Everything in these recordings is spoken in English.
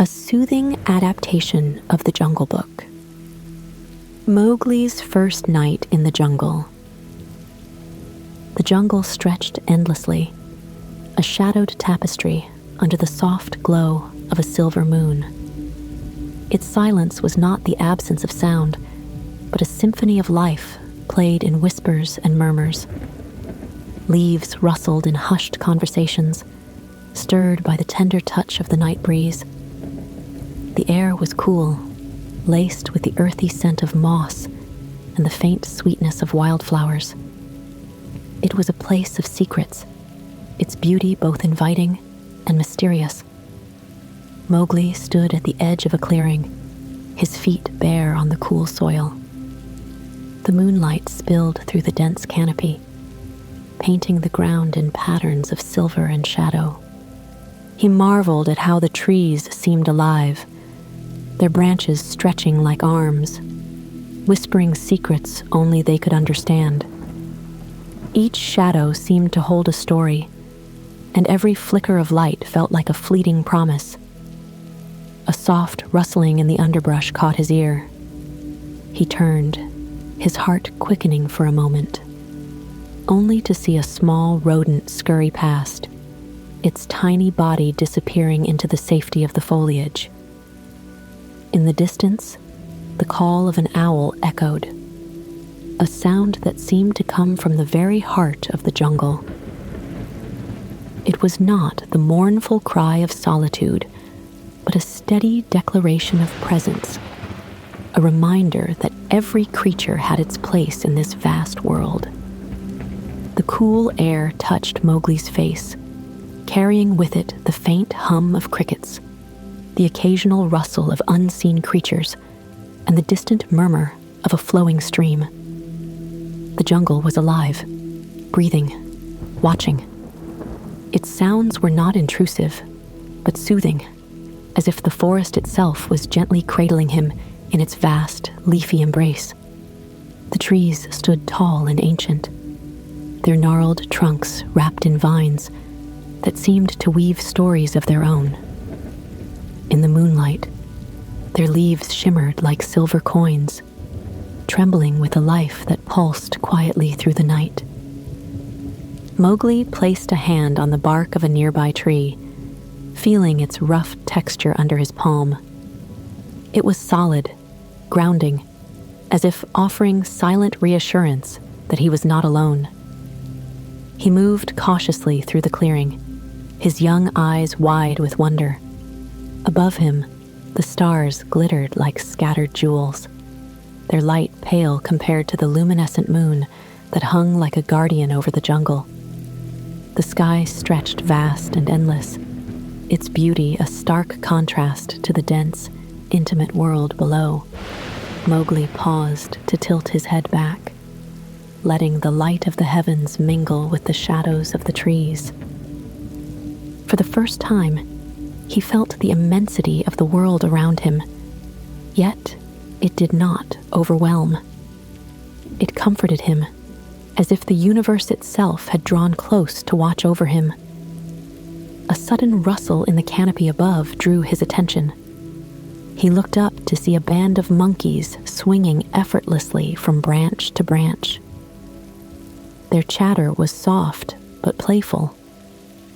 a soothing adaptation of the Jungle Book. Mowgli's first night in the jungle. The jungle stretched endlessly, a shadowed tapestry under the soft glow of a silver moon. Its silence was not the absence of sound, but a symphony of life played in whispers and murmurs. Leaves rustled in hushed conversations, stirred by the tender touch of the night breeze. The air was cool, laced with the earthy scent of moss and the faint sweetness of wildflowers. It was a place of secrets, its beauty both inviting and mysterious. Mowgli stood at the edge of a clearing, his feet bare on the cool soil. The moonlight spilled through the dense canopy, painting the ground in patterns of silver and shadow. He marveled at how the trees seemed alive, their branches stretching like arms, whispering secrets only they could understand. Each shadow seemed to hold a story, and every flicker of light felt like a fleeting promise. A soft rustling in the underbrush caught his ear. He turned, his heart quickening for a moment, only to see a small rodent scurry past, its tiny body disappearing into the safety of the foliage. In the distance, the call of an owl echoed, a sound that seemed to come from the very heart of the jungle. It was not the mournful cry of solitude, but a steady declaration of presence, a reminder that every creature had its place in this vast world. The cool air touched Mowgli's face, carrying with it the faint hum of crickets, the occasional rustle of unseen creatures, and the distant murmur of a flowing stream. The jungle was alive, breathing, watching. Its sounds were not intrusive, but soothing, as if the forest itself was gently cradling him in its vast, leafy embrace. The trees stood tall and ancient, their gnarled trunks wrapped in vines that seemed to weave stories of their own. In the moonlight, their leaves shimmered like silver coins, trembling with a life that pulsed quietly through the night. Mowgli placed a hand on the bark of a nearby tree, feeling its rough texture under his palm. It was solid, grounding, as if offering silent reassurance that he was not alone. He moved cautiously through the clearing, his young eyes wide with wonder. Above him, the stars glittered like scattered jewels, their light pale compared to the luminescent moon that hung like a guardian over the jungle. The sky stretched vast and endless, its beauty a stark contrast to the dense, intimate world below. Mowgli paused to tilt his head back, letting the light of the heavens mingle with the shadows of the trees. For the first time, he felt the immensity of the world around him, yet it did not overwhelm. It comforted him, as if the universe itself had drawn close to watch over him. A sudden rustle in the canopy above drew his attention. He looked up to see a band of monkeys swinging effortlessly from branch to branch. Their chatter was soft but playful,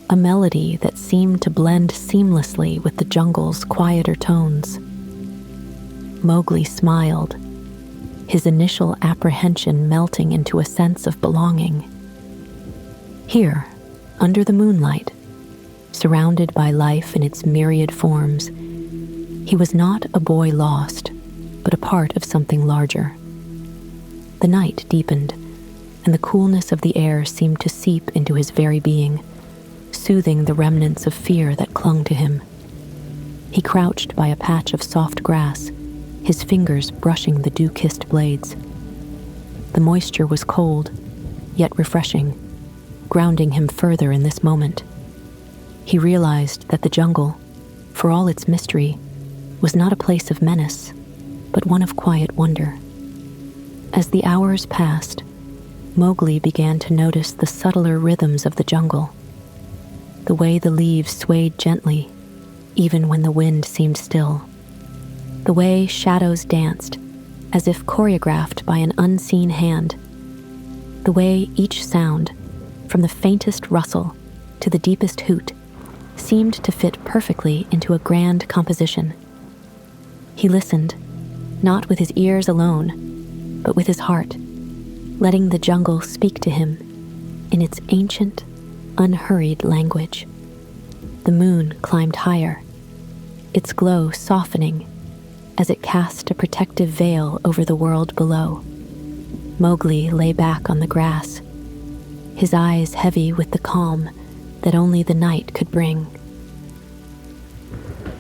a melody that seemed to blend seamlessly with the jungle's quieter tones. Mowgli smiled, his initial apprehension melting into a sense of belonging. Here, under the moonlight, surrounded by life in its myriad forms, he was not a boy lost, but a part of something larger. The night deepened, and the coolness of the air seemed to seep into his very being, soothing the remnants of fear that clung to him. He crouched by a patch of soft grass, his fingers brushing the dew-kissed blades. The moisture was cold, yet refreshing, grounding him further in this moment. He realized that the jungle, for all its mystery, was not a place of menace, but one of quiet wonder. As the hours passed, Mowgli began to notice the subtler rhythms of the jungle, the way the leaves swayed gently, even when the wind seemed still. The way shadows danced, as if choreographed by an unseen hand. The way each sound, from the faintest rustle to the deepest hoot, seemed to fit perfectly into a grand composition. He listened, not with his ears alone, but with his heart, letting the jungle speak to him in its ancient, unhurried language. The moon climbed higher, its glow softening as it cast a protective veil over the world below. Mowgli lay back on the grass, his eyes heavy with the calm that only the night could bring.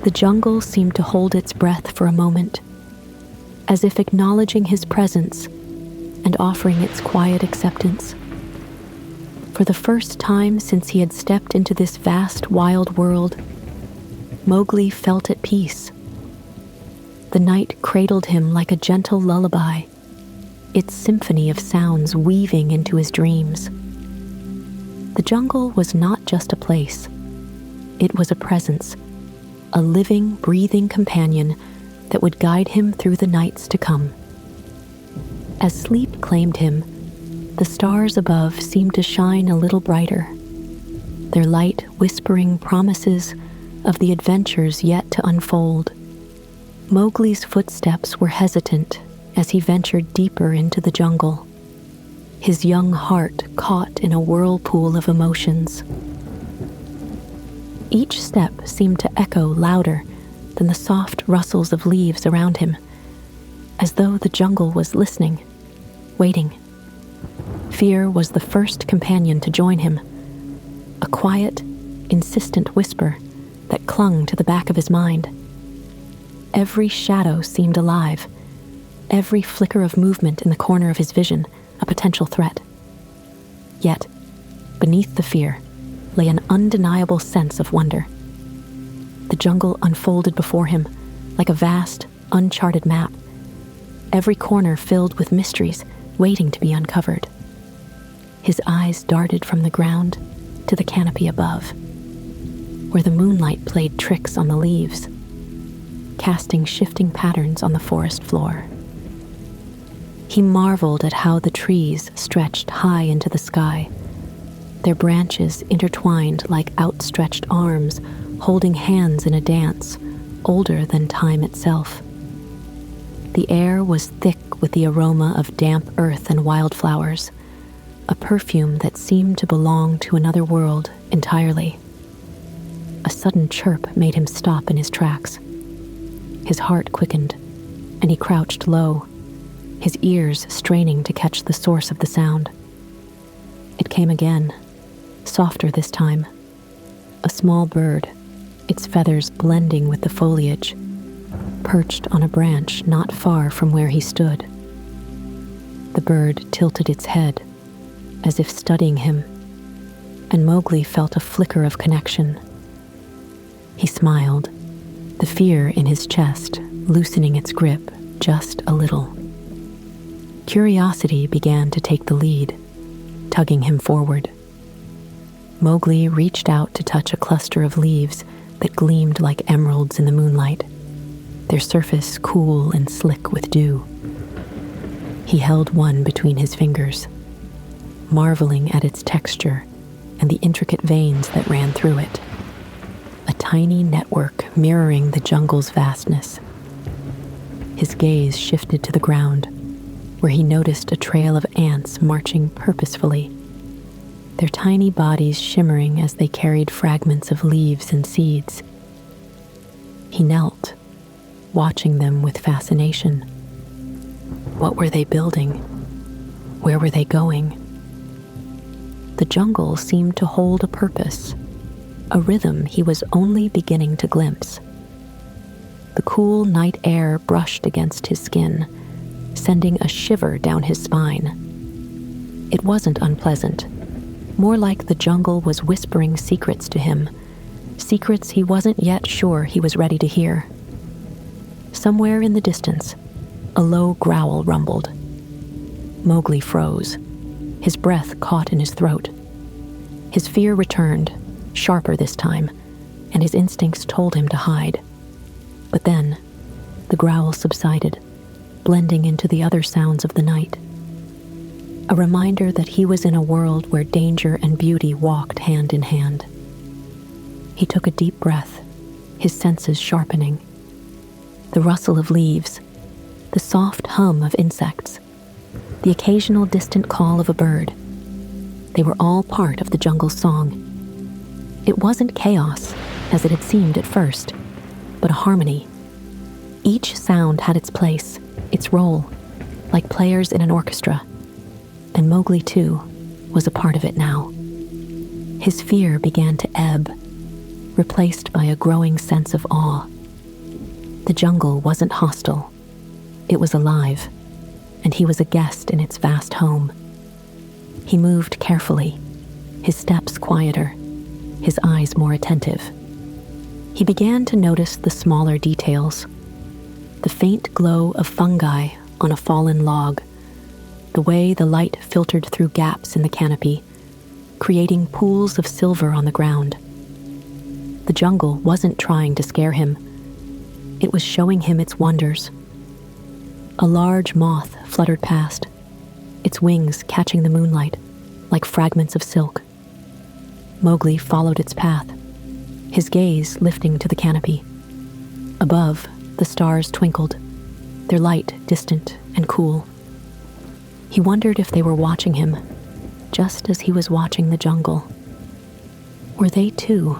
The jungle seemed to hold its breath for a moment, as if acknowledging his presence and offering its quiet acceptance. For the first time since he had stepped into this vast, wild world, Mowgli felt at peace. The night cradled him like a gentle lullaby, its symphony of sounds weaving into his dreams. The jungle was not just a place. It was a presence, a living, breathing companion that would guide him through the nights to come. As sleep claimed him, the stars above seemed to shine a little brighter, their light whispering promises of the adventures yet to unfold. Mowgli's footsteps were hesitant as he ventured deeper into the jungle, his young heart caught in a whirlpool of emotions. Each step seemed to echo louder than the soft rustles of leaves around him, as though the jungle was listening, waiting. Fear was the first companion to join him, a quiet, insistent whisper that clung to the back of his mind. Every shadow seemed alive, every flicker of movement in the corner of his vision a potential threat. Yet, beneath the fear, lay an undeniable sense of wonder. The jungle unfolded before him like a vast, uncharted map, every corner filled with mysteries waiting to be uncovered. His eyes darted from the ground to the canopy above, where the moonlight played tricks on the leaves, casting shifting patterns on the forest floor. He marveled at how the trees stretched high into the sky, their branches intertwined like outstretched arms, holding hands in a dance older than time itself. The air was thick with the aroma of damp earth and wildflowers, a perfume that seemed to belong to another world entirely. A sudden chirp made him stop in his tracks. His heart quickened, and he crouched low, his ears straining to catch the source of the sound. It came again, softer this time. A small bird, its feathers blending with the foliage, perched on a branch not far from where he stood. The bird tilted its head, as if studying him, and Mowgli felt a flicker of connection. He smiled, the fear in his chest loosening its grip just a little. Curiosity began to take the lead, tugging him forward. Mowgli reached out to touch a cluster of leaves that gleamed like emeralds in the moonlight, their surface cool and slick with dew. He held one between his fingers, marveling at its texture and the intricate veins that ran through it, a tiny network mirroring the jungle's vastness. His gaze shifted to the ground, where he noticed a trail of ants marching purposefully, their tiny bodies shimmering as they carried fragments of leaves and seeds. He knelt, watching them with fascination. What were they building? Where were they going? The jungle seemed to hold a purpose, a rhythm he was only beginning to glimpse. The cool night air brushed against his skin, sending a shiver down his spine. It wasn't unpleasant, more like the jungle was whispering secrets to him, secrets he wasn't yet sure he was ready to hear. Somewhere in the distance, a low growl rumbled. Mowgli froze, his breath caught in his throat. His fear returned, sharper this time, and his instincts told him to hide. But then, the growl subsided, blending into the other sounds of the night. A reminder that he was in a world where danger and beauty walked hand in hand. He took a deep breath, his senses sharpening. The rustle of leaves, the soft hum of insects, the occasional distant call of a bird. They were all part of the jungle's song. It wasn't chaos, as it had seemed at first, but a harmony. Each sound had its place, its role, like players in an orchestra. And Mowgli, too, was a part of it now. His fear began to ebb, replaced by a growing sense of awe. The jungle wasn't hostile. It was alive, and he was a guest in its vast home. He moved carefully, his steps quieter, his eyes more attentive. He began to notice the smaller details. The faint glow of fungi on a fallen log, the way the light filtered through gaps in the canopy, creating pools of silver on the ground. The jungle wasn't trying to scare him. It was showing him its wonders. A large moth fluttered past, its wings catching the moonlight like fragments of silk. Mowgli followed its path, his gaze lifting to the canopy. Above, the stars twinkled, their light distant and cool. He wondered if they were watching him, just as he was watching the jungle. Were they, too,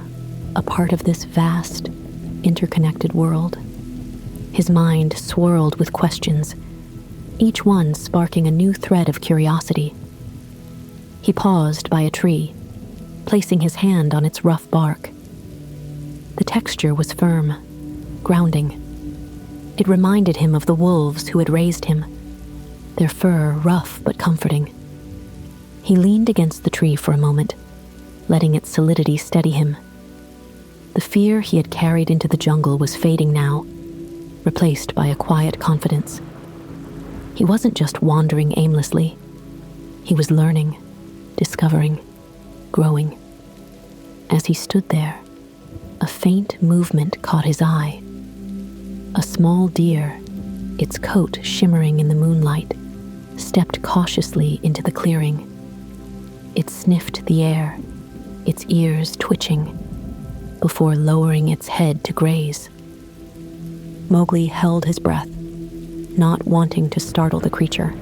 a part of this vast, interconnected world? His mind swirled with questions, each one sparking a new thread of curiosity. He paused by a tree, placing his hand on its rough bark. The texture was firm, grounding. It reminded him of the wolves who had raised him, their fur rough but comforting. He leaned against the tree for a moment, letting its solidity steady him. The fear he had carried into the jungle was fading now, replaced by a quiet confidence. He wasn't just wandering aimlessly. He was learning, discovering, growing. As he stood there, a faint movement caught his eye. A small deer, its coat shimmering in the moonlight, stepped cautiously into the clearing. It sniffed the air, its ears twitching, before lowering its head to graze. Mowgli held his breath, not wanting to startle the creature.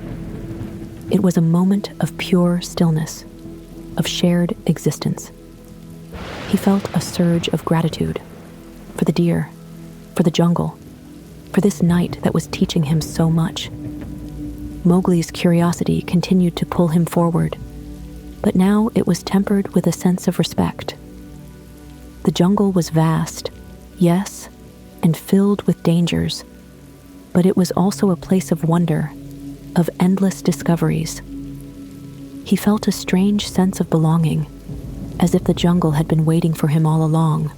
It was a moment of pure stillness, of shared existence. He felt a surge of gratitude for the deer, for the jungle, for this night that was teaching him so much. Mowgli's curiosity continued to pull him forward, but now it was tempered with a sense of respect. The jungle was vast, yes, and filled with dangers, but it was also a place of wonder, of endless discoveries. He felt a strange sense of belonging, as if the jungle had been waiting for him all along.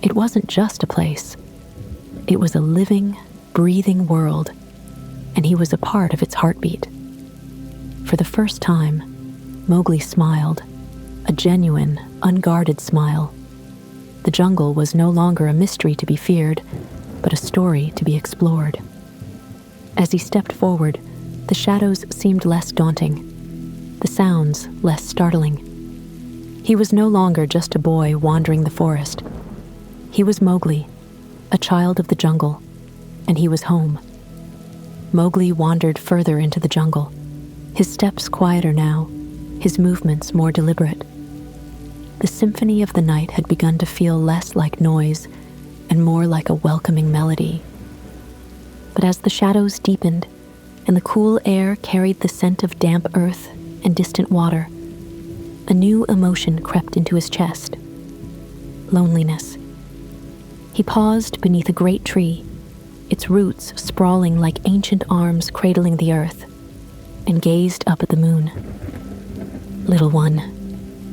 It wasn't just a place. It was a living, breathing world, and he was a part of its heartbeat. For the first time, Mowgli smiled, a genuine, unguarded smile. The jungle was no longer a mystery to be feared, but a story to be explored. As he stepped forward, the shadows seemed less daunting, the sounds less startling. He was no longer just a boy wandering the forest. He was Mowgli, a child of the jungle, and he was home. Mowgli wandered further into the jungle, his steps quieter now, his movements more deliberate. The symphony of the night had begun to feel less like noise and more like a welcoming melody. But as the shadows deepened and the cool air carried the scent of damp earth and distant water, a new emotion crept into his chest: loneliness. He paused beneath a great tree, its roots sprawling like ancient arms cradling the earth, and gazed up at the moon. "Little one,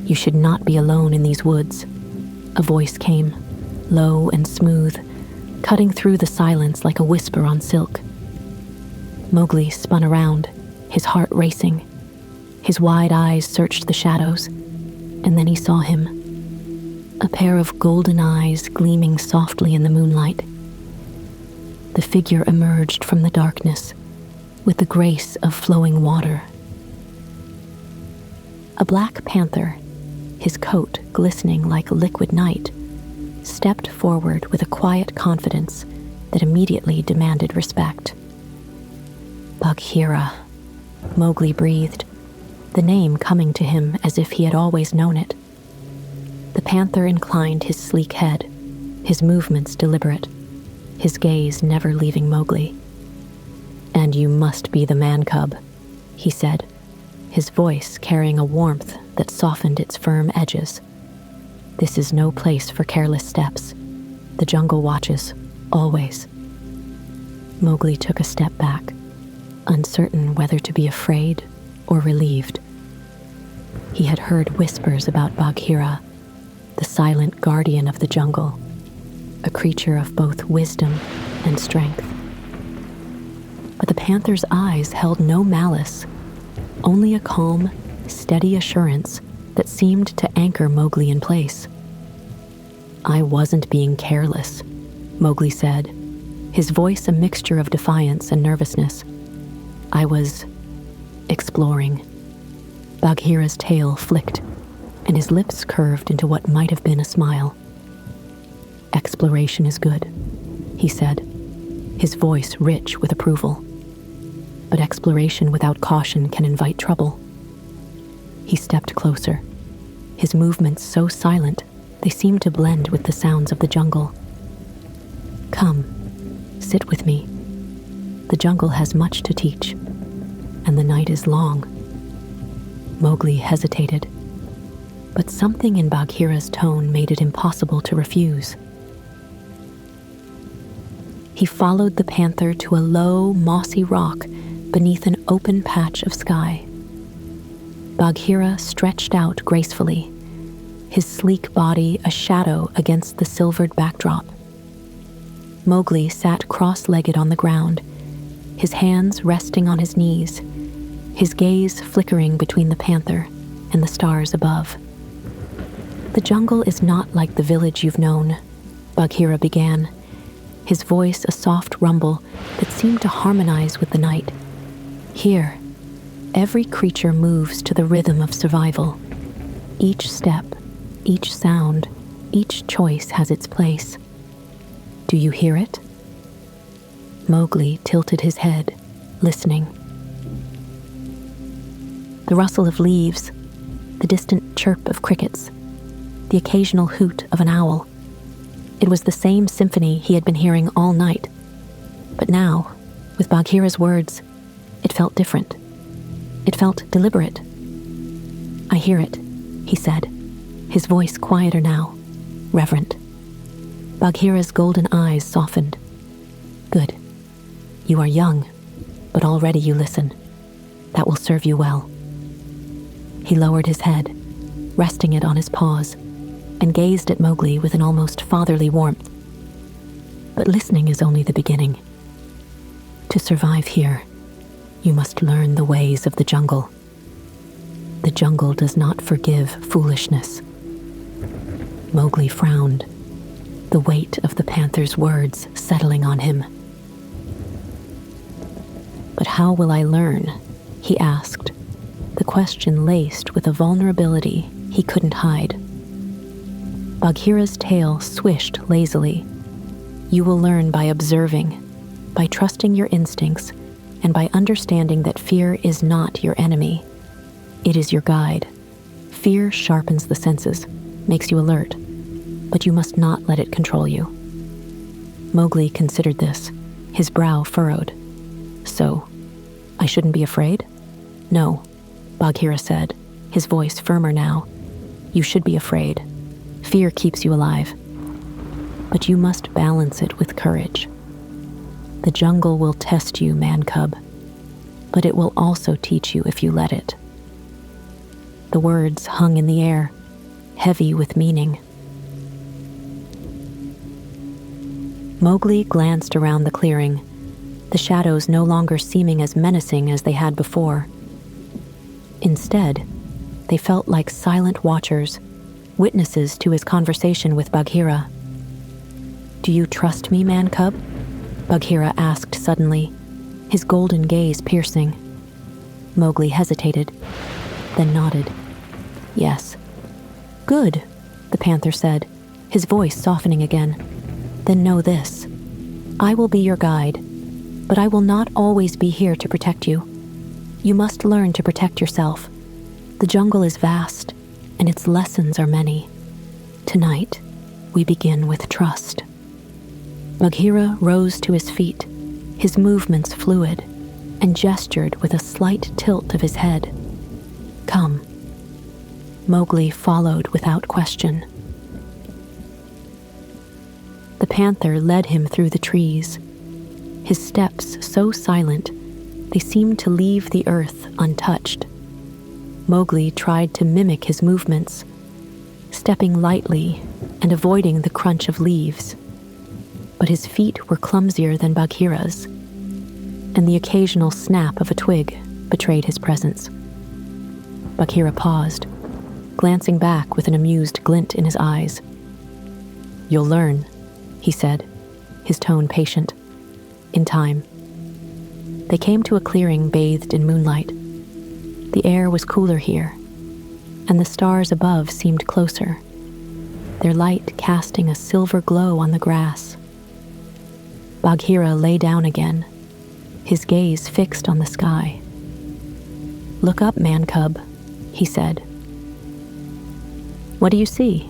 you should not be alone in these woods," a voice came, low and smooth, cutting through the silence like a whisper on silk. Mowgli spun around, his heart racing. His wide eyes searched the shadows, and then he saw him. a pair of golden eyes gleaming softly in the moonlight. The figure emerged from the darkness with the grace of flowing water. A black panther, his coat glistening like liquid night, stepped forward with a quiet confidence that immediately demanded respect. Bagheera, Mowgli breathed, the name coming to him as if he had always known it. The panther inclined his sleek head, his movements deliberate, his gaze never leaving Mowgli. "And you must be the man-cub," he said, his voice carrying a warmth that softened its firm edges. "This is no place for careless steps. The jungle watches, always." Mowgli took a step back, uncertain whether to be afraid or relieved. He had heard whispers about Bagheera, the silent guardian of the jungle, a creature of both wisdom and strength. But the panther's eyes held no malice, only a calm, steady assurance that seemed to anchor Mowgli in place. "I wasn't being careless," Mowgli said, his voice a mixture of defiance and nervousness. "I was exploring." Bagheera's tail flicked, and his lips curved into what might have been a smile. "Exploration is good," he said, his voice rich with approval. "But exploration without caution can invite trouble." He stepped closer, his movements so silent they seemed to blend with the sounds of the jungle. "Come, sit with me. The jungle has much to teach, and the night is long." Mowgli hesitated, but something in Bagheera's tone made it impossible to refuse. He followed the panther to a low, mossy rock beneath an open patch of sky. Bagheera stretched out gracefully, his sleek body a shadow against the silvered backdrop. Mowgli sat cross-legged on the ground, his hands resting on his knees, his gaze flickering between the panther and the stars above. "The jungle is not like the village you've known," Bagheera began, his voice a soft rumble that seemed to harmonize with the night. "Here, every creature moves to the rhythm of survival. Each step, each sound, each choice has its place. Do you hear it?" Mowgli tilted his head, listening. The rustle of leaves, the distant chirp of crickets, the occasional hoot of an owl. It was the same symphony he had been hearing all night. But now, with Bagheera's words, it felt different. It felt deliberate. "I hear it," he said, his voice quieter now, reverent. Bagheera's golden eyes softened. "Good. You are young, but already you listen. That will serve you well." He lowered his head, resting it on his paws, and gazed at Mowgli with an almost fatherly warmth. "But listening is only the beginning. To survive here, you must learn the ways of the jungle. The jungle does not forgive foolishness." Mowgli frowned, the weight of the panther's words settling on him. "But how will I learn?" he asked, the question laced with a vulnerability he couldn't hide. Bagheera's tail swished lazily. "You will learn by observing, by trusting your instincts, and by understanding that fear is not your enemy. It is your guide. Fear sharpens the senses, makes you alert, but you must not let it control you." Mowgli considered this, his brow furrowed. "So, I shouldn't be afraid?" "No," Bagheera said, his voice firmer now. "You should be afraid. Fear keeps you alive. But you must balance it with courage. The jungle will test you, man-cub, but it will also teach you if you let it." The words hung in the air, heavy with meaning. Mowgli glanced around the clearing, the shadows no longer seeming as menacing as they had before. Instead, they felt like silent watchers, witnesses to his conversation with Bagheera. "Do you trust me, man cub?" Bagheera asked suddenly, his golden gaze piercing. Mowgli hesitated, then nodded. "Yes." "Good," the panther said, his voice softening again. "Then know this. I will be your guide, but I will not always be here to protect you. You must learn to protect yourself. The jungle is vast, and its lessons are many. Tonight, we begin with trust." Bagheera rose to his feet, his movements fluid, and gestured with a slight tilt of his head. "Come." Mowgli followed without question. The panther led him through the trees, his steps so silent they seemed to leave the earth untouched. Mowgli tried to mimic his movements, stepping lightly and avoiding the crunch of leaves. But his feet were clumsier than Bagheera's, and the occasional snap of a twig betrayed his presence. Bagheera paused, glancing back with an amused glint in his eyes. "You'll learn," he said, his tone patient. "In time." They came to a clearing bathed in moonlight. The air was cooler here, and the stars above seemed closer, their light casting a silver glow on the grass. Bagheera lay down again, his gaze fixed on the sky. "Look up, man cub," he said. "What do you see?"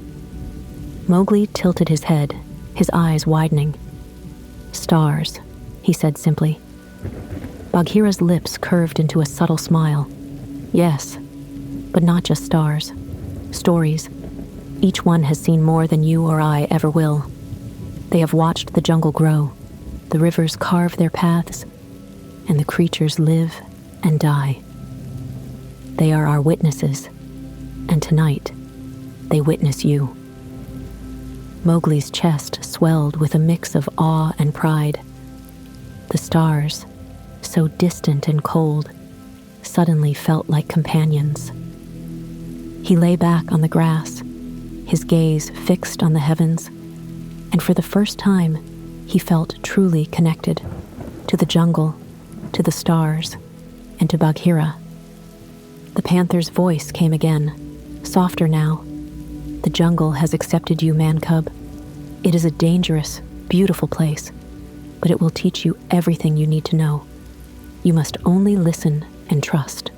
Mowgli tilted his head, his eyes widening. "Stars," he said simply. Bagheera's lips curved into a subtle smile. "Yes, but not just stars. Stories. Each one has seen more than you or I ever will. They have watched the jungle grow, the rivers carve their paths, and the creatures live and die. They are our witnesses, and tonight, they witness you." Mowgli's chest swelled with a mix of awe and pride. The stars, so distant and cold, suddenly felt like companions. He lay back on the grass, his gaze fixed on the heavens, and for the first time, he felt truly connected to the jungle, to the stars, and to Bagheera. The panther's voice came again, softer now. "The jungle has accepted you, man cub. It is a dangerous, beautiful place, but it will teach you everything you need to know. You must only listen and trust."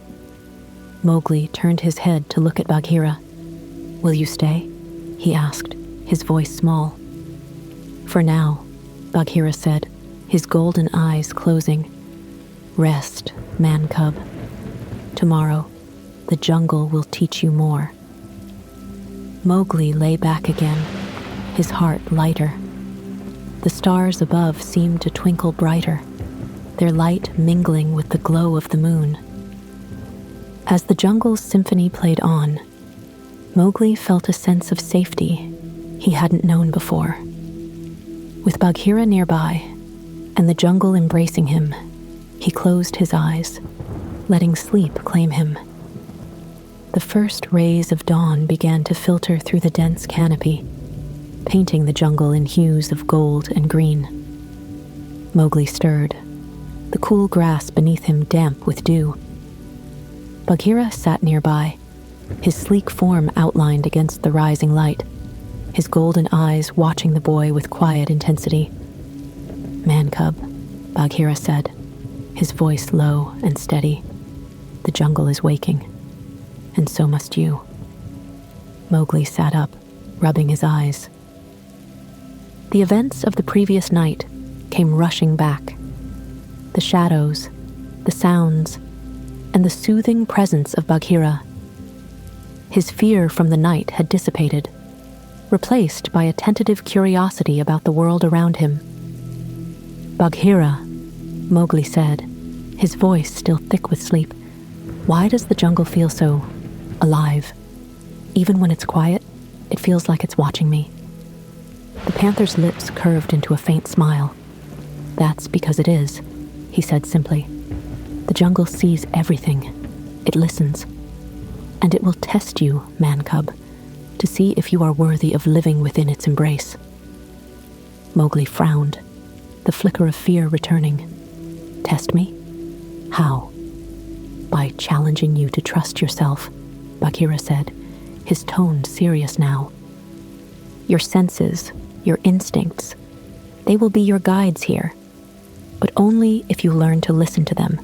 Mowgli turned his head to look at Bagheera. "Will you stay?" he asked, his voice small. "For now," Bagheera said, his golden eyes closing. "Rest, man cub. Tomorrow, the jungle will teach you more." Mowgli lay back again, his heart lighter. The stars above seemed to twinkle brighter, their light mingling with the glow of the moon. As the jungle's symphony played on, Mowgli felt a sense of safety he hadn't known before. With Bagheera nearby, and the jungle embracing him, he closed his eyes, letting sleep claim him. The first rays of dawn began to filter through the dense canopy, painting the jungle in hues of gold and green. Mowgli stirred, the cool grass beneath him damp with dew. Bagheera sat nearby, his sleek form outlined against the rising light, his golden eyes watching the boy with quiet intensity. "Man cub," Bagheera said, his voice low and steady. "The jungle is waking, and so must you." Mowgli sat up, rubbing his eyes. The events of the previous night came rushing back. The shadows, the sounds, and the soothing presence of Bagheera. His fear from the night had dissipated, replaced by a tentative curiosity about the world around him. "Bagheera," Mowgli said, his voice still thick with sleep, "why does the jungle feel so alive? Even when it's quiet, it feels like it's watching me." The panther's lips curved into a faint smile. "That's because it is," he said simply. "The jungle sees everything. It listens. And it will test you, man cub, to see if you are worthy of living within its embrace." Mowgli frowned, the flicker of fear returning. "Test me? How?" "By challenging you to trust yourself," Bagheera said, his tone serious now. "Your senses, your instincts, they will be your guides here, but only if you learn to listen to them."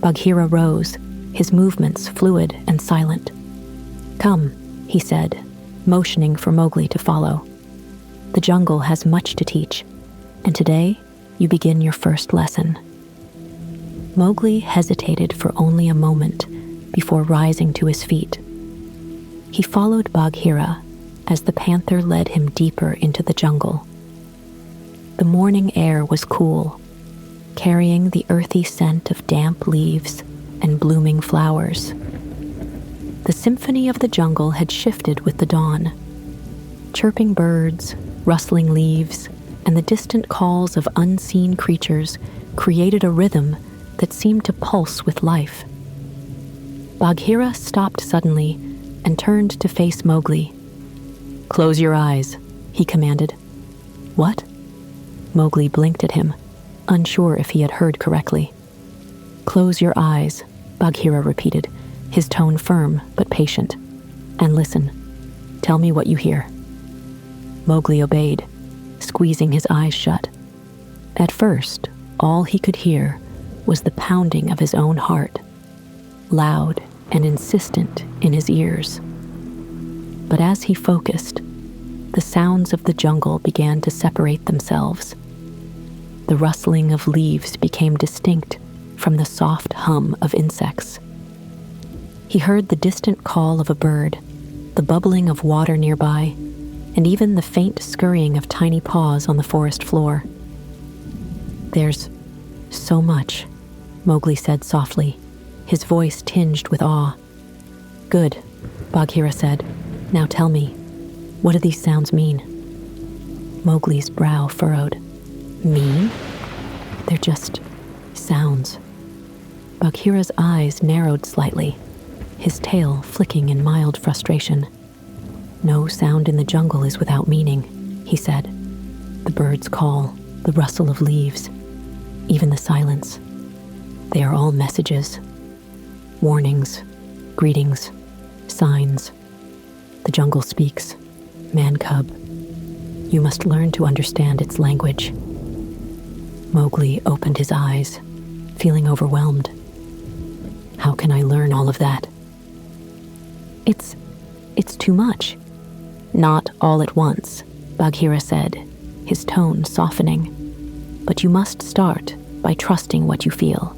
Bagheera rose, his movements fluid and silent. "Come," he said, motioning for Mowgli to follow. "The jungle has much to teach, and today you begin your first lesson." Mowgli hesitated for only a moment before rising to his feet. He followed Bagheera as the panther led him deeper into the jungle. The morning air was cool, carrying the earthy scent of damp leaves and blooming flowers. The symphony of the jungle had shifted with the dawn. Chirping birds, rustling leaves, and the distant calls of unseen creatures created a rhythm that seemed to pulse with life. Bagheera stopped suddenly and turned to face Mowgli. "Close your eyes," he commanded. "What?" Mowgli blinked at him, unsure if he had heard correctly. "Close your eyes," Bagheera repeated, his tone firm but patient. "And listen. Tell me what you hear." Mowgli obeyed, squeezing his eyes shut. At first, all he could hear was the pounding of his own heart, loud and insistent in his ears. But as he focused, the sounds of the jungle began to separate themselves. The rustling of leaves became distinct from the soft hum of insects. He heard the distant call of a bird, the bubbling of water nearby, and even the faint scurrying of tiny paws on the forest floor. "There's so much," Mowgli said softly, his voice tinged with awe. "Good," Bagheera said. "Now tell me, what do these sounds mean?" Mowgli's brow furrowed. "Mean? They're just sounds." Bagheera's eyes narrowed slightly, his tail flicking in mild frustration. "No sound in the jungle is without meaning," he said. "The bird's call, the rustle of leaves, even the silence. They are all messages. Warnings, greetings, signs. The jungle speaks. Man cub. You must learn to understand its language." Mowgli opened his eyes, feeling overwhelmed. "How can I learn all of that?" It's too much." "Not all at once," Bagheera said, his tone softening. "But you must start by trusting what you feel."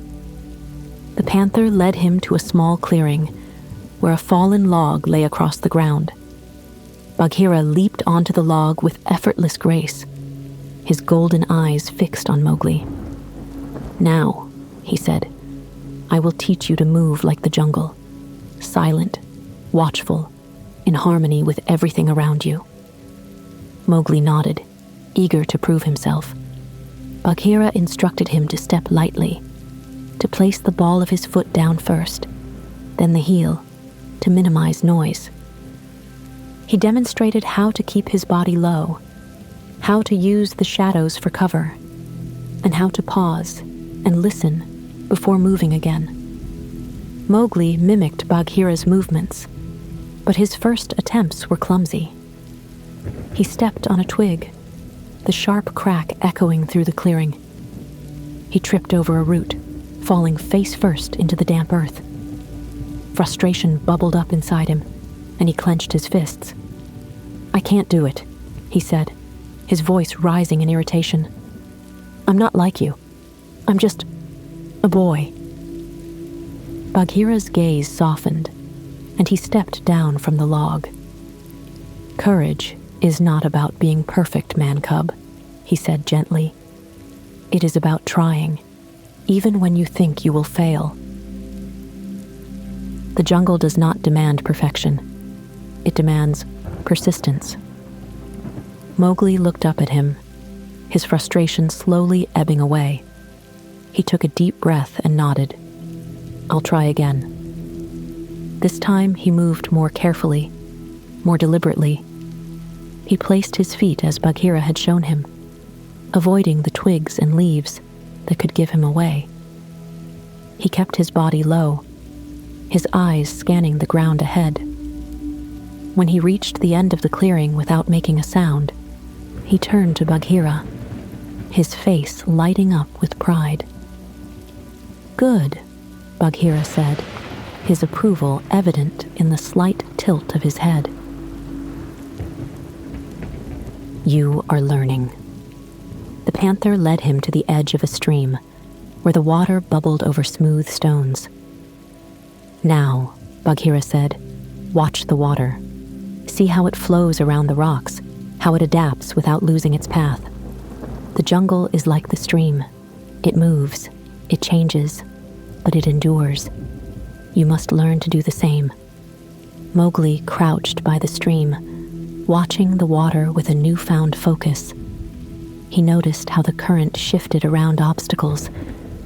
The panther led him to a small clearing where a fallen log lay across the ground. Bagheera leaped onto the log with effortless grace, his golden eyes fixed on Mowgli. "Now," he said, "I will teach you to move like the jungle, silent, watchful, in harmony with everything around you." Mowgli nodded, eager to prove himself. Bagheera instructed him to step lightly, to place the ball of his foot down first, then the heel, to minimize noise. He demonstrated how to keep his body low, how to use the shadows for cover, and how to pause and listen before moving again. Mowgli mimicked Bagheera's movements, but his first attempts were clumsy. He stepped on a twig, the sharp crack echoing through the clearing. He tripped over a root, falling face first into the damp earth. Frustration bubbled up inside him, and he clenched his fists. "I can't do it," he said, his voice rising in irritation. "I'm not like you. I'm just a boy." Bagheera's gaze softened, and he stepped down from the log. "Courage is not about being perfect, man cub," he said gently. "It is about trying, even when you think you will fail." The jungle does not demand perfection. It demands persistence. Mowgli looked up at him, his frustration slowly ebbing away. He took a deep breath and nodded. "I'll try again." This time he moved more carefully, more deliberately. He placed his feet as Bagheera had shown him, avoiding the twigs and leaves that could give him away. He kept his body low, his eyes scanning the ground ahead. When he reached the end of the clearing without making a sound, he turned to Bagheera, his face lighting up with pride. "Good," Bagheera said, his approval evident in the slight tilt of his head. "You are learning." The panther led him to the edge of a stream, where the water bubbled over smooth stones. "Now," Bagheera said, "watch the water. See how it flows around the rocks, how it adapts without losing its path. The jungle is like the stream. It moves, it changes, but it endures. You must learn to do the same." Mowgli crouched by the stream, watching the water with a newfound focus. He noticed how the current shifted around obstacles,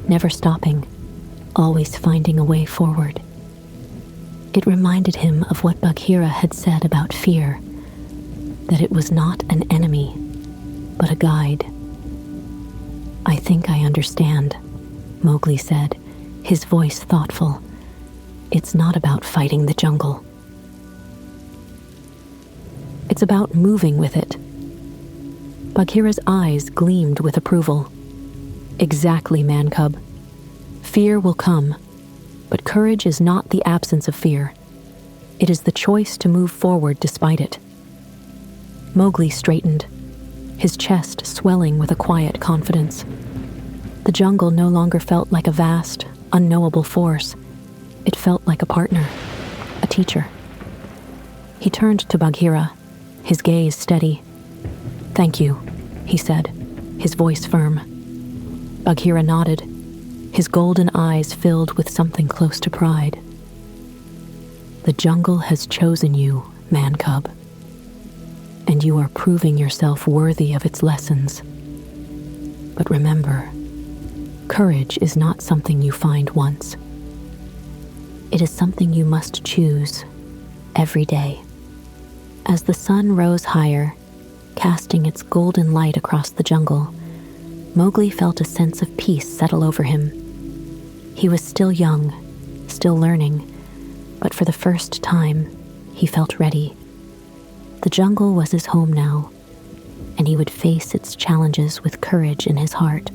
never stopping, always finding a way forward. It reminded him of what Bagheera had said about fear, that it was not an enemy, but a guide. "I think I understand," Mowgli said, his voice thoughtful. "It's not about fighting the jungle. It's about moving with it." Bagheera's eyes gleamed with approval. "Exactly, man-cub. Fear will come, but courage is not the absence of fear. It is the choice to move forward despite it." Mowgli straightened, his chest swelling with a quiet confidence. The jungle no longer felt like a vast, unknowable force. It felt like a partner, a teacher. He turned to Bagheera, his gaze steady. "Thank you," he said, his voice firm. Bagheera nodded, his golden eyes filled with something close to pride. "The jungle has chosen you, man-cub, and you are proving yourself worthy of its lessons. But remember, courage is not something you find once. It is something you must choose every day." As the sun rose higher, casting its golden light across the jungle, Mowgli felt a sense of peace settle over him. He was still young, still learning, but for the first time, he felt ready. The jungle was his home now, and he would face its challenges with courage in his heart.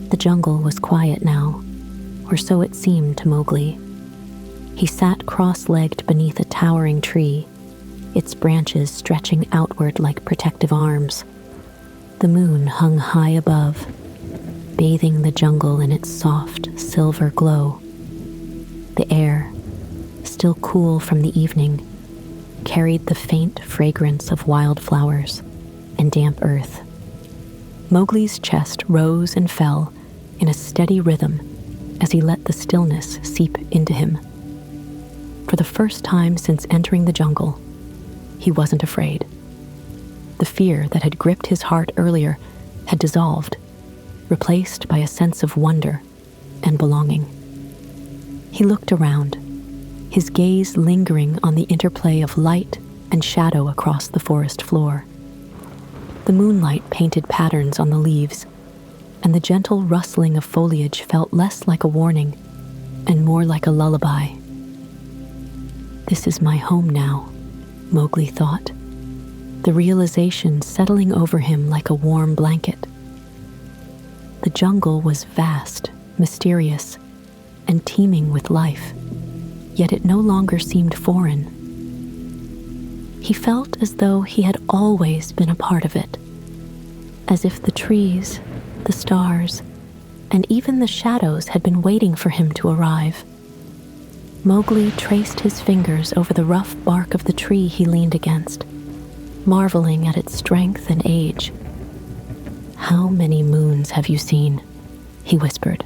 The jungle was quiet now, or so it seemed to Mowgli. He sat cross-legged beneath a towering tree, its branches stretching outward like protective arms. The moon hung high above, bathing the jungle in its soft, silver glow. The air, still cool from the evening, carried the faint fragrance of wildflowers and damp earth. Mowgli's chest rose and fell in a steady rhythm as he let the stillness seep into him. For the first time since entering the jungle, he wasn't afraid. The fear that had gripped his heart earlier had dissolved, replaced by a sense of wonder and belonging. He looked around, his gaze lingering on the interplay of light and shadow across the forest floor. The moonlight painted patterns on the leaves, and the gentle rustling of foliage felt less like a warning and more like a lullaby. "This is my home now," Mowgli thought, the realization settling over him like a warm blanket. The jungle was vast, mysterious, and teeming with life, yet it no longer seemed foreign. He felt as though he had always been a part of it, as if the trees, the stars, and even the shadows had been waiting for him to arrive. Mowgli traced his fingers over the rough bark of the tree he leaned against, marveling at its strength and age. "How many moons have you seen?" he whispered,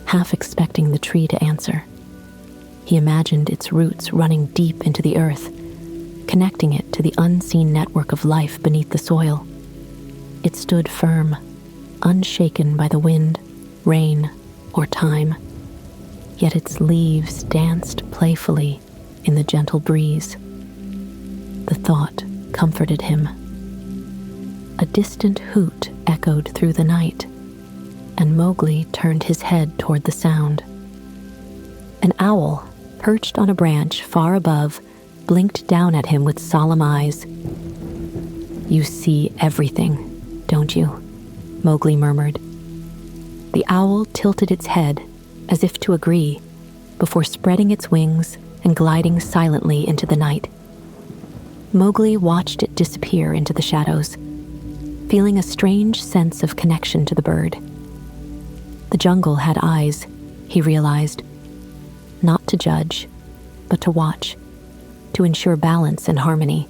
half expecting the tree to answer. He imagined its roots running deep into the earth, connecting it to the unseen network of life beneath the soil. It stood firm, unshaken by the wind, rain, or time, yet its leaves danced playfully in the gentle breeze. The thought comforted him. A distant hoot echoed through the night, and Mowgli turned his head toward the sound. An owl, perched on a branch far above, blinked down at him with solemn eyes. "You see everything, don't you?" Mowgli murmured. The owl tilted its head, as if to agree, before spreading its wings and gliding silently into the night. Mowgli watched it disappear into the shadows, feeling a strange sense of connection to the bird. The jungle had eyes, he realized, not to judge, but to watch, to ensure balance and harmony.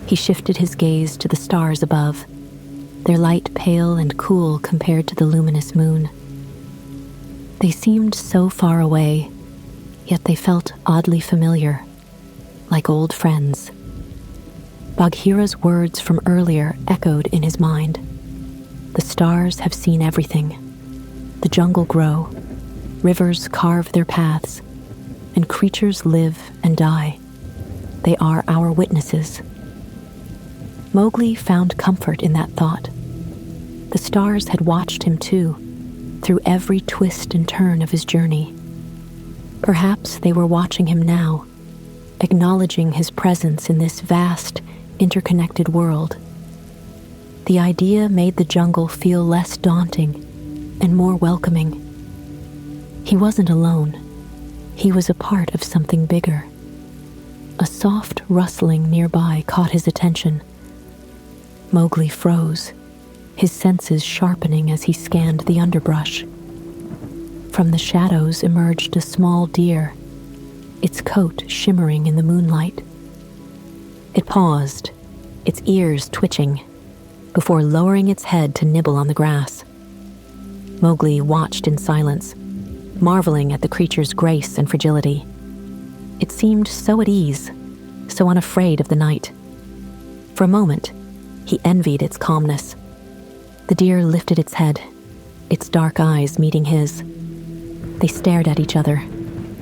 He shifted his gaze to the stars above, their light pale and cool compared to the luminous moon. They seemed so far away, yet they felt oddly familiar, like old friends. Bagheera's words from earlier echoed in his mind. The stars have seen everything. The jungle grow, rivers carve their paths, and creatures live and die. They are our witnesses. Mowgli found comfort in that thought. The stars had watched him too, through every twist and turn of his journey. Perhaps they were watching him now, acknowledging his presence in this vast, interconnected world. The idea made the jungle feel less daunting and more welcoming. He wasn't alone. He was a part of something bigger. A soft rustling nearby caught his attention. Mowgli froze, his senses sharpening as he scanned the underbrush. From the shadows emerged a small deer, its coat shimmering in the moonlight. It paused, its ears twitching, before lowering its head to nibble on the grass. Mowgli watched in silence, marveling at the creature's grace and fragility. It seemed so at ease, so unafraid of the night. For a moment, he envied its calmness. The deer lifted its head, its dark eyes meeting his. They stared at each other,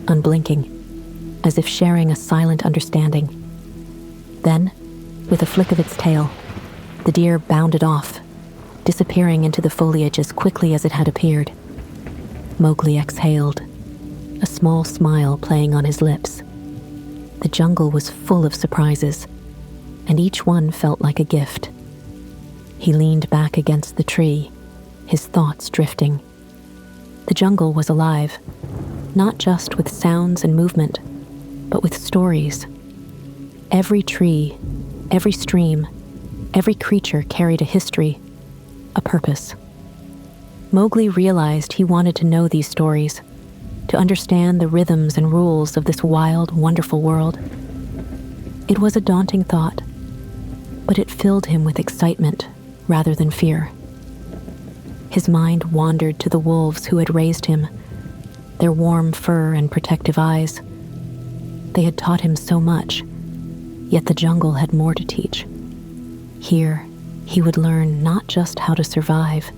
unblinking, as if sharing a silent understanding. Then, with a flick of its tail, the deer bounded off, disappearing into the foliage as quickly as it had appeared. Mowgli exhaled, a small smile playing on his lips. The jungle was full of surprises, and each one felt like a gift. He leaned back against the tree, his thoughts drifting. The jungle was alive, not just with sounds and movement, but with stories. Every tree, every stream, every creature carried a history, a purpose. Mowgli realized he wanted to know these stories, to understand the rhythms and rules of this wild, wonderful world. It was a daunting thought, but it filled him with excitement rather than fear. His mind wandered to the wolves who had raised him, their warm fur and protective eyes. They had taught him so much, yet the jungle had more to teach. Here, he would learn not just how to survive,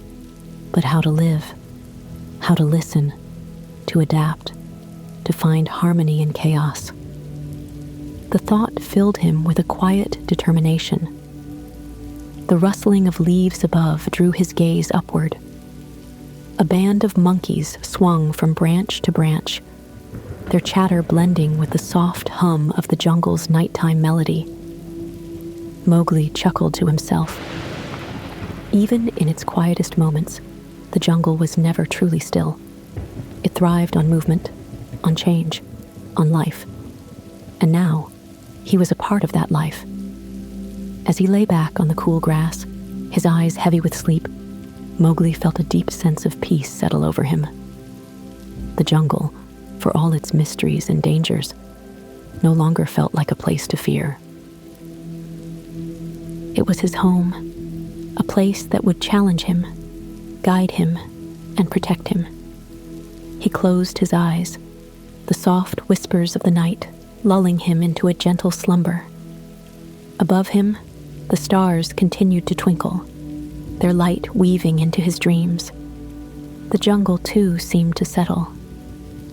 but how to live, how to listen, to adapt, to find harmony in chaos. The thought filled him with a quiet determination. The rustling of leaves above drew his gaze upward. A band of monkeys swung from branch to branch, their chatter blending with the soft hum of the jungle's nighttime melody. Mowgli chuckled to himself. Even in its quietest moments, the jungle was never truly still. It thrived on movement, on change, on life. And now, he was a part of that life. As he lay back on the cool grass, his eyes heavy with sleep, Mowgli felt a deep sense of peace settle over him. The jungle, for all its mysteries and dangers, no longer felt like a place to fear. It was his home, a place that would challenge him, guide him, and protect him. He closed his eyes, the soft whispers of the night lulling him into a gentle slumber. Above him, the stars continued to twinkle, their light weaving into his dreams. The jungle, too, seemed to settle,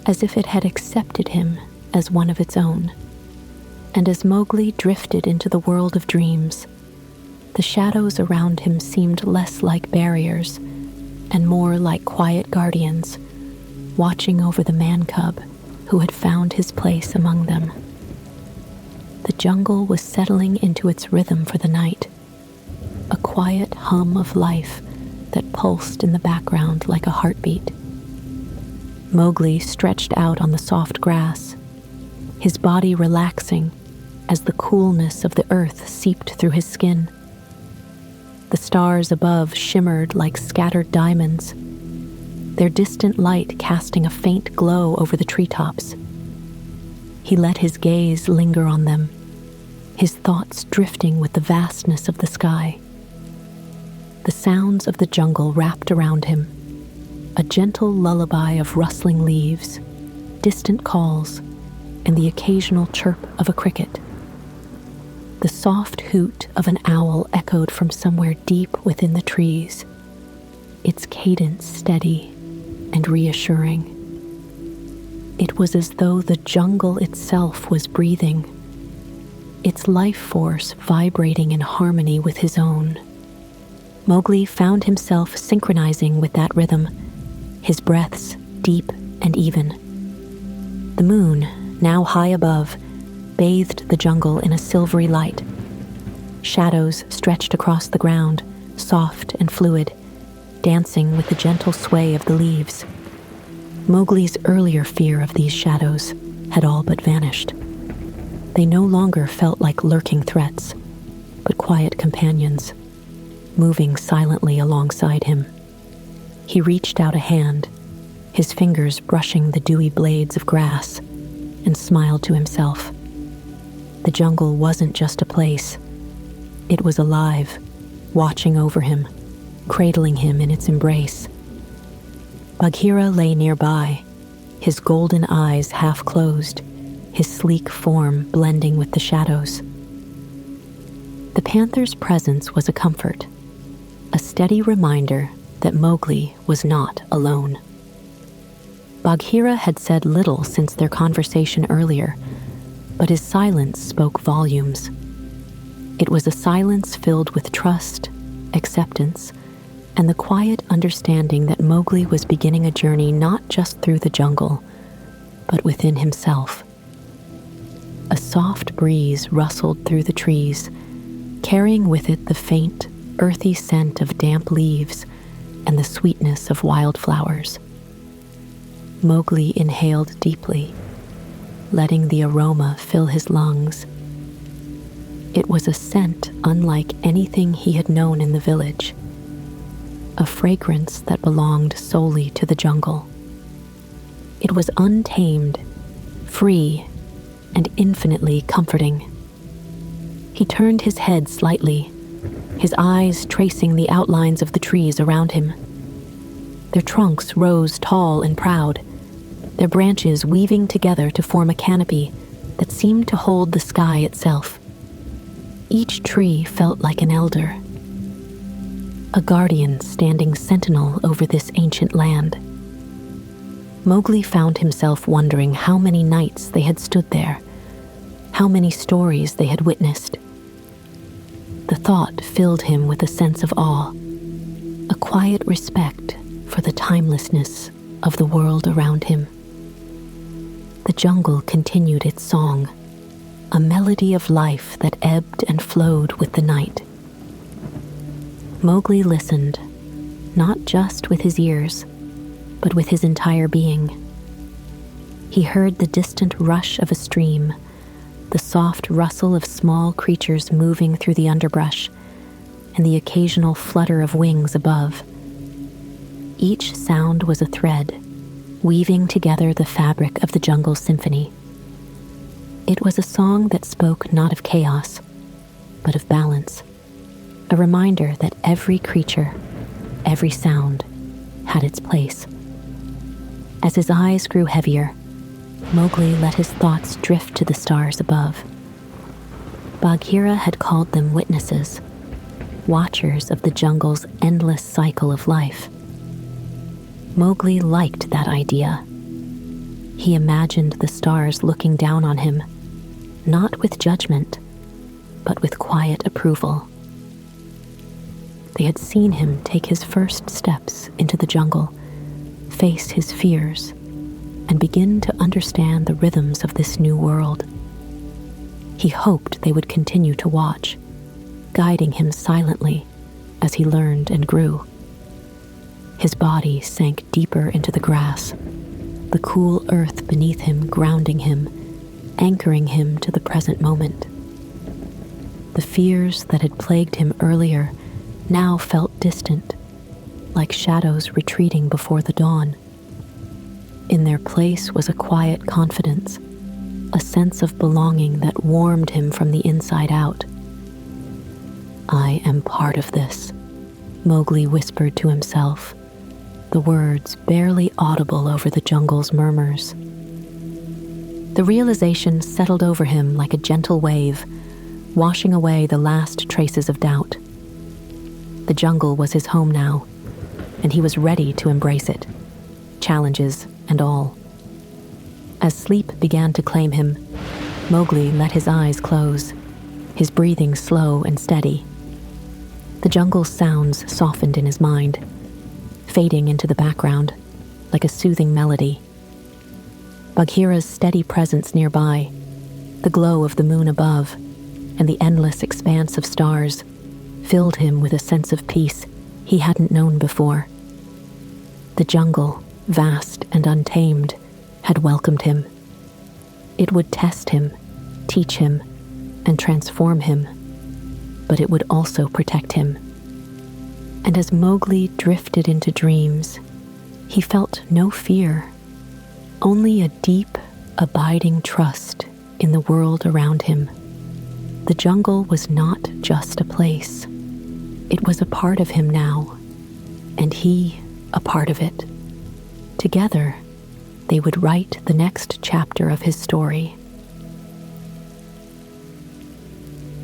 as if it had accepted him as one of its own. And as Mowgli drifted into the world of dreams, the shadows around him seemed less like barriers and more like quiet guardians, watching over the man-cub who had found his place among them. The jungle was settling into its rhythm for the night, a quiet hum of life that pulsed in the background like a heartbeat. Mowgli stretched out on the soft grass, his body relaxing as the coolness of the earth seeped through his skin. The stars above shimmered like scattered diamonds, their distant light casting a faint glow over the treetops. He let his gaze linger on them, his thoughts drifting with the vastness of the sky. The sounds of the jungle wrapped around him, a gentle lullaby of rustling leaves, distant calls, and the occasional chirp of a cricket. The soft hoot of an owl echoed from somewhere deep within the trees, its cadence steady and reassuring. It was as though the jungle itself was breathing, its life force vibrating in harmony with his own. Mowgli found himself synchronizing with that rhythm, his breaths deep and even. The moon, now high above, bathed the jungle in a silvery light. Shadows stretched across the ground, soft and fluid, dancing with the gentle sway of the leaves. Mowgli's earlier fear of these shadows had all but vanished. They no longer felt like lurking threats, but quiet companions, moving silently alongside him. He reached out a hand, his fingers brushing the dewy blades of grass, and smiled to himself. The jungle wasn't just a place. It was alive, watching over him, cradling him in its embrace. Bagheera lay nearby, his golden eyes half closed, his sleek form blending with the shadows. The panther's presence was a comfort, a steady reminder that Mowgli was not alone. Bagheera had said little since their conversation earlier, but his silence spoke volumes. It was a silence filled with trust, acceptance, and the quiet understanding that Mowgli was beginning a journey not just through the jungle, but within himself. A soft breeze rustled through the trees, carrying with it the faint, earthy scent of damp leaves and the sweetness of wildflowers. Mowgli inhaled deeply, letting the aroma fill his lungs. It was a scent unlike anything he had known in the village, a fragrance that belonged solely to the jungle. It was untamed, free, and infinitely comforting. He turned his head slightly, his eyes tracing the outlines of the trees around him. Their trunks rose tall and proud, their branches weaving together to form a canopy that seemed to hold the sky itself. Each tree felt like an elder, a guardian standing sentinel over this ancient land. Mowgli found himself wondering how many nights they had stood there, how many stories they had witnessed. The thought filled him with a sense of awe, a quiet respect for the timelessness of the world around him. The jungle continued its song, a melody of life that ebbed and flowed with the night. Mowgli listened, not just with his ears, but with his entire being. He heard the distant rush of a stream, the soft rustle of small creatures moving through the underbrush, and the occasional flutter of wings above. Each sound was a thread, weaving together the fabric of the jungle symphony. It was a song that spoke not of chaos, but of balance, a reminder that every creature, every sound, had its place. As his eyes grew heavier, Mowgli let his thoughts drift to the stars above. Bagheera had called them witnesses, watchers of the jungle's endless cycle of life. Mowgli liked that idea. He imagined the stars looking down on him, not with judgment, but with quiet approval. They had seen him take his first steps into the jungle, face his fears, and begin to understand the rhythms of this new world. He hoped they would continue to watch, guiding him silently as he learned and grew. His body sank deeper into the grass, the cool earth beneath him grounding him, anchoring him to the present moment. The fears that had plagued him earlier now felt distant, like shadows retreating before the dawn. In their place was a quiet confidence, a sense of belonging that warmed him from the inside out. "I am part of this," Mowgli whispered to himself, the words barely audible over the jungle's murmurs. The realization settled over him like a gentle wave, washing away the last traces of doubt. The jungle was his home now, and he was ready to embrace it, challenges and all. As sleep began to claim him, Mowgli let his eyes close, his breathing slow and steady. The jungle's sounds softened in his mind, fading into the background like a soothing melody. Bagheera's steady presence nearby, the glow of the moon above, and the endless expanse of stars filled him with a sense of peace he hadn't known before. The jungle, vast and untamed, had welcomed him. It would test him, teach him, and transform him, but it would also protect him. And as Mowgli drifted into dreams, he felt no fear, only a deep, abiding trust in the world around him. The jungle was not just a place. It was a part of him now, and he a part of it. Together, they would write the next chapter of his story.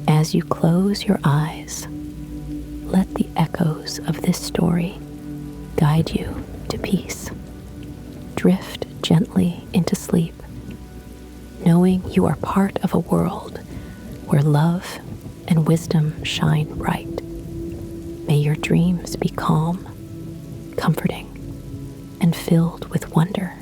As you close your eyes, let the echoes of this story guide you to peace. Drift gently into sleep, knowing you are part of a world where love and wisdom shine bright. May your dreams be calm, comforting, and filled with wonder.